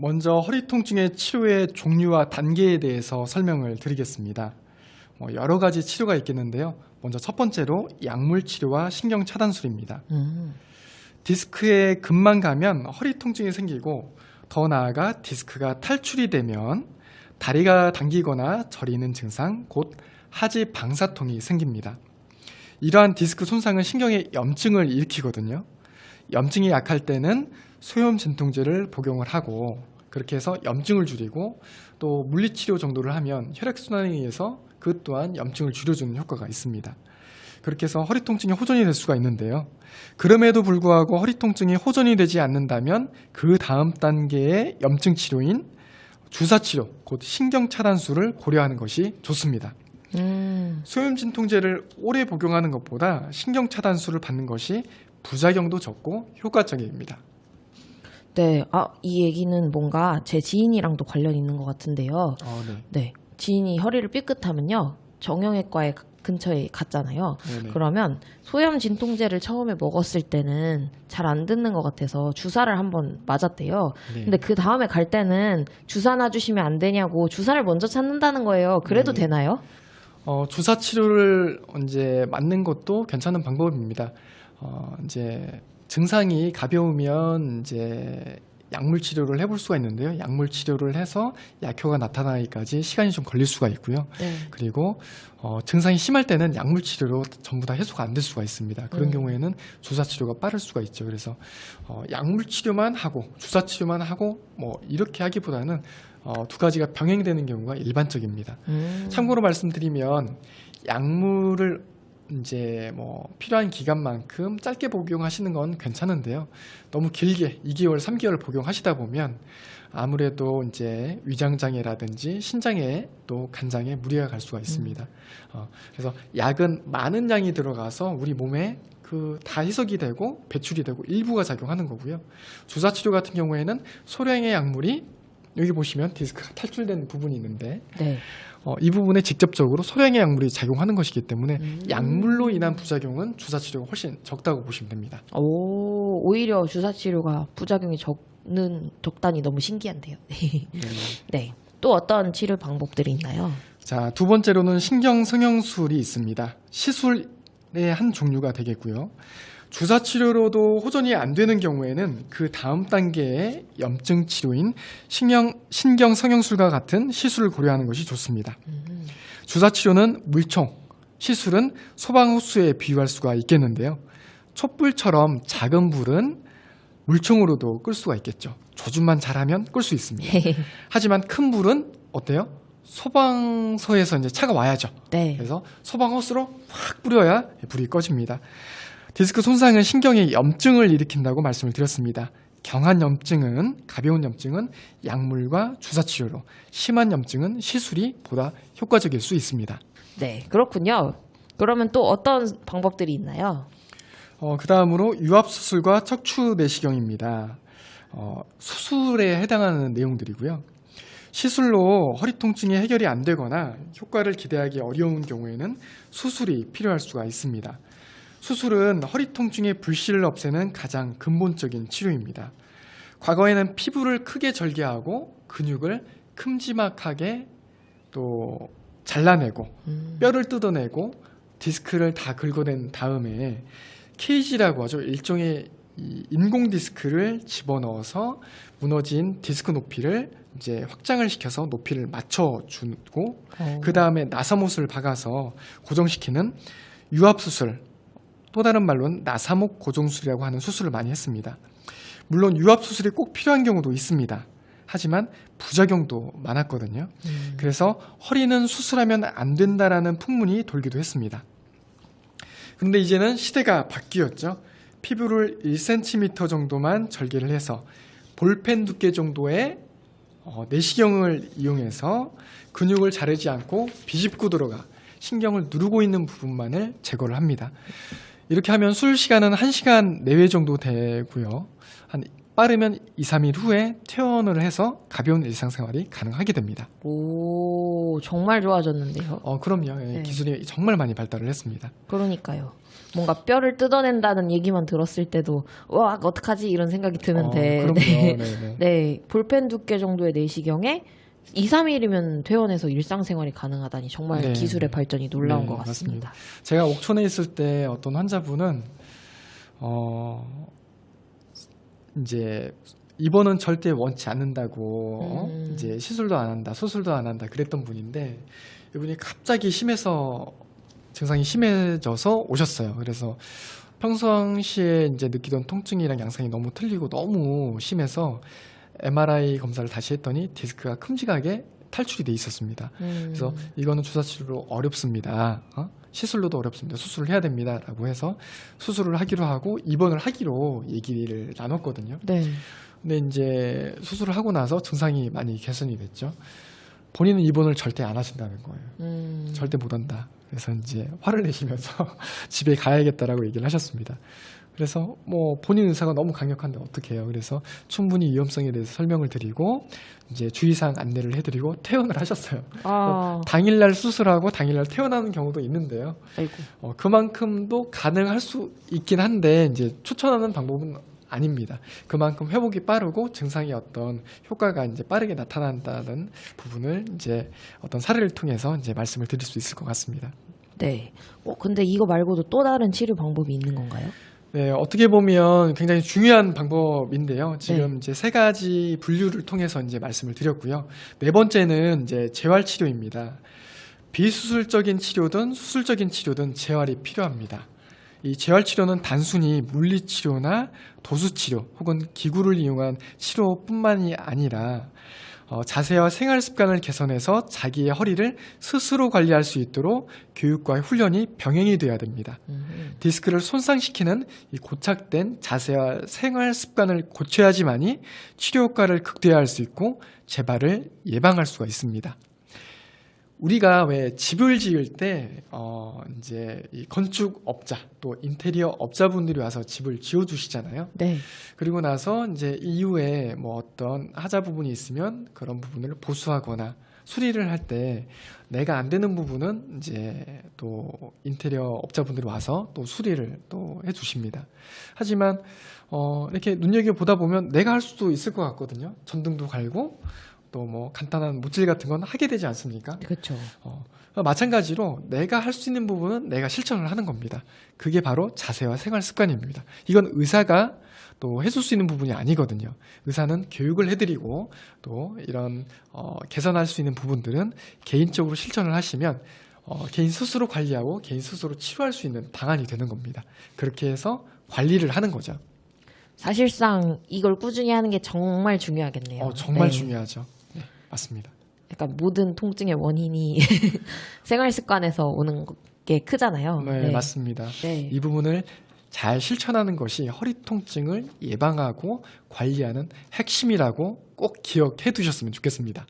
먼저 허리 통증의 치료의 종류와 단계에 대해서 설명을 드리겠습니다. 여러 가지 치료가 있겠는데요. 먼저 첫 번째로 약물 치료와 신경 차단술입니다. 디스크에 금만 가면 허리 통증이 생기고 더 나아가 디스크가 탈출이 되면 다리가 당기거나 저리는 증상, 곧 하지 방사통이 생깁니다. 이러한 디스크 손상은 신경에 염증을 일으키거든요. 염증이 약할 때는 소염 진통제를 복용을 하고 그렇게 해서 염증을 줄이고 또 물리치료 정도를 하면 혈액순환에 의해서 그 또한 염증을 줄여주는 효과가 있습니다. 그렇게 해서 허리 통증이 호전이 될 수가 있는데요. 그럼에도 불구하고 허리 통증이 호전이 되지 않는다면 그 다음 단계의 염증 치료인 주사치료, 곧 신경차단술을 고려하는 것이 좋습니다. 소염 진통제를 오래 복용하는 것보다 신경차단술을 받는 것이 부작용도 적고 효과적입니다. 네, 이 얘기는 뭔가 제 지인이랑도 관련이 있는 것 같은데요. 네, 지인이 허리를 삐끗하면요, 정형외과에 근처에 갔잖아요. 네네. 그러면 소염 진통제를 처음에 먹었을 때는 잘 안 듣는 것 같아서 주사를 한번 맞았대요. 네. 근데 그 다음에 갈 때는 주사 놔주시면 안 되냐고 주사를 먼저 찾는다는 거예요. 그래도 네. 되나요? 주사 치료를 이제 맞는 것도 괜찮은 방법입니다. 이제 증상이 가벼우면 이제 약물 치료를 해볼 수가 있는데요. 약물 치료를 해서 약효가 나타나기까지 시간이 좀 걸릴 수가 있고요. 네. 그리고 증상이 심할 때는 약물 치료로 전부 다 해소가 안 될 수가 있습니다. 그런 경우에는 주사 치료가 빠를 수가 있죠. 그래서 약물 치료만 하고 주사 치료만 하고 뭐 이렇게 하기보다는 두 가지가 병행되는 경우가 일반적입니다. 참고로 말씀드리면 약물을 이제 뭐 필요한 기간만큼 짧게 복용하시는 건 괜찮은데요. 너무 길게 2개월, 3개월 복용하시다 보면 아무래도 이제 위장장애라든지 신장에 또 간장에 무리가 갈 수가 있습니다. 그래서 약은 많은 양이 들어가서 우리 몸에 다 희석이 되고 배출이 되고 일부가 작용하는 거고요. 주사 치료 같은 경우에는 소량의 약물이 여기 보시면 디스크가 탈출된 부분이 있는데 네. 이 부분에 직접적으로 소량의 약물이 작용하는 것이기 때문에 약물로 인한 부작용은 주사 치료가 훨씬 적다고 보시면 됩니다. 오히려 주사 치료가 부작용이 적다니 너무 신기한데요. 네. 또 어떤 치료 방법들이 있나요? 자, 두 번째로는 신경 성형술이 있습니다. 시술의 한 종류가 되겠고요. 주사 치료로도 호전이 안 되는 경우에는 그 다음 단계의 염증 치료인 신경 성형술과 같은 시술을 고려하는 것이 좋습니다. 주사 치료는 물총, 시술은 소방호수에 비유할 수가 있겠는데요. 촛불처럼 작은 불은 물총으로도 끌 수가 있겠죠. 조준만 잘하면 끌 수 있습니다. 하지만 큰 불은 어때요? 소방서에서 이제 차가 와야죠. 네. 그래서 소방호스로 확 뿌려야 불이 꺼집니다. 디스크 손상은 신경에 염증을 일으킨다고 말씀을 드렸습니다. 경한 염증은, 가벼운 염증은 약물과 주사 치료로, 심한 염증은 시술이 보다 효과적일 수 있습니다. 네, 그렇군요. 그러면 또 어떤 방법들이 있나요? 그 다음으로 유압수술과 척추내시경입니다. 수술에 해당하는 내용들이고요. 시술로 허리 통증이 해결이 안 되거나 효과를 기대하기 어려운 경우에는 수술이 필요할 수가 있습니다. 수술은 허리 통증의 불씨를 없애는 가장 근본적인 치료입니다. 과거에는 피부를 크게 절개하고 근육을 큼지막하게 또 잘라내고 뼈를 뜯어내고 디스크를 다 긁어낸 다음에 케이지라고 하죠. 일종의 인공 디스크를 집어넣어서 무너진 디스크 높이를 이제 확장을 시켜서 높이를 맞춰주고 그 다음에 나사못을 박아서 고정시키는 유압수술, 또 다른 말로는 나사목 고정술이라고 하는 수술을 많이 했습니다. 물론 유압수술이 꼭 필요한 경우도 있습니다. 하지만 부작용도 많았거든요. 그래서 허리는 수술하면 안 된다라는 풍문이 돌기도 했습니다. 그런데 이제는 시대가 바뀌었죠. 피부를 1cm 정도만 절개를 해서 볼펜 두께 정도의 내시경을 이용해서 근육을 자르지 않고 비집고 들어가 신경을 누르고 있는 부분만을 제거를 합니다. 이렇게 하면 수술 시간은 1시간 내외 정도 되고요. 빠르면 2, 3일 후에 퇴원을 해서 가벼운 일상생활이 가능하게 됩니다. 오, 정말 좋아졌는데요. 그럼요. 예, 네. 기술이 정말 많이 발달을 했습니다. 그러니까요. 뭔가 뼈를 뜯어낸다는 얘기만 들었을 때도 와 어떡하지 이런 생각이 드는데 그럼요. 네. 네네. 네, 볼펜 두께 정도의 내시경에 2, 3일이면 퇴원해서 일상생활이 가능하다니 정말 네. 기술의 발전이 놀라운 네, 것 같습니다. 제가 옥천에 있을 때 어떤 환자분은 이제 입원은 절대 원치 않는다고 이제 시술도 안 한다, 수술도 안 한다 그랬던 분인데 이분이 갑자기 증상이 심해져서 오셨어요. 그래서 평상시에 이제 느끼던 통증이랑 양상이 너무 틀리고 너무 심해서 MRI 검사를 다시 했더니 디스크가 큼직하게 탈출이 돼 있었습니다. 그래서 이거는 주사치료로 어렵습니다. 시술로도 어렵습니다. 수술을 해야 됩니다. 라고 해서 수술을 하기로 하고 입원을 하기로 얘기를 나눴거든요. 네. 근데 이제 수술을 하고 나서 증상이 많이 개선이 됐죠. 본인은 입원을 절대 안 하신다는 거예요. 절대 못 한다. 그래서 이제 화를 내시면서 집에 가야겠다라고 얘기를 하셨습니다. 그래서 뭐 본인 의사가 너무 강력한데 어떻게 해요? 그래서 충분히 위험성에 대해서 설명을 드리고 이제 주의사항 안내를 해드리고 퇴원을 하셨어요. 당일날 수술하고 당일날 퇴원하는 경우도 있는데요. 아이고. 그만큼도 가능할 수 있긴 한데 이제 추천하는 방법은 아닙니다. 그만큼 회복이 빠르고 증상이 어떤 효과가 이제 빠르게 나타난다는 부분을 이제 어떤 사례를 통해서 이제 말씀을 드릴 수 있을 것 같습니다. 네. 근데 이거 말고도 또 다른 치료 방법이 있는 건가요? 네, 어떻게 보면 굉장히 중요한 방법인데요. 지금 네. 이제 세 가지 분류를 통해서 이제 말씀을 드렸고요. 네 번째는 이제 재활 치료입니다. 비수술적인 치료든 수술적인 치료든 재활이 필요합니다. 이 재활 치료는 단순히 물리 치료나 도수 치료 혹은 기구를 이용한 치료뿐만이 아니라 자세와 생활 습관을 개선해서 자기의 허리를 스스로 관리할 수 있도록 교육과 훈련이 병행이 돼야 됩니다. 디스크를 손상시키는 이 고착된 자세와 생활 습관을 고쳐야지만이 치료 효과를 극대화할 수 있고 재발을 예방할 수가 있습니다. 우리가 왜 집을 지을 때 이제 이 건축업자 또 인테리어 업자분들이 와서 집을 지어주시잖아요. 네. 그리고 나서 이제 이후에 뭐 어떤 하자 부분이 있으면 그런 부분을 보수하거나 수리를 할 때 내가 안 되는 부분은 이제 또 인테리어 업자분들이 와서 또 수리를 또 해주십니다. 하지만 이렇게 눈여겨 보다 보면 내가 할 수도 있을 것 같거든요. 전등도 갈고 또 뭐 간단한 못질 같은 건 하게 되지 않습니까? 그렇죠. 마찬가지로 내가 할 수 있는 부분은 내가 실천을 하는 겁니다. 그게 바로 자세와 생활 습관입니다. 이건 의사가 또 해줄 수 있는 부분이 아니거든요. 의사는 교육을 해드리고 또 이런 개선할 수 있는 부분들은 개인적으로 실천을 하시면 개인 스스로 관리하고 개인 스스로 치료할 수 있는 방안이 되는 겁니다. 그렇게 해서 관리를 하는 거죠. 사실상 이걸 꾸준히 하는 게 정말 중요하겠네요. 정말 네. 중요하죠. 네, 맞습니다. 약간 모든 통증의 원인이 생활 습관에서 오는 게 크잖아요. 네, 맞습니다. 네. 이 부분을 잘 실천하는 것이 허리 통증을 예방하고 관리하는 핵심이라고 꼭 기억해 두셨으면 좋겠습니다.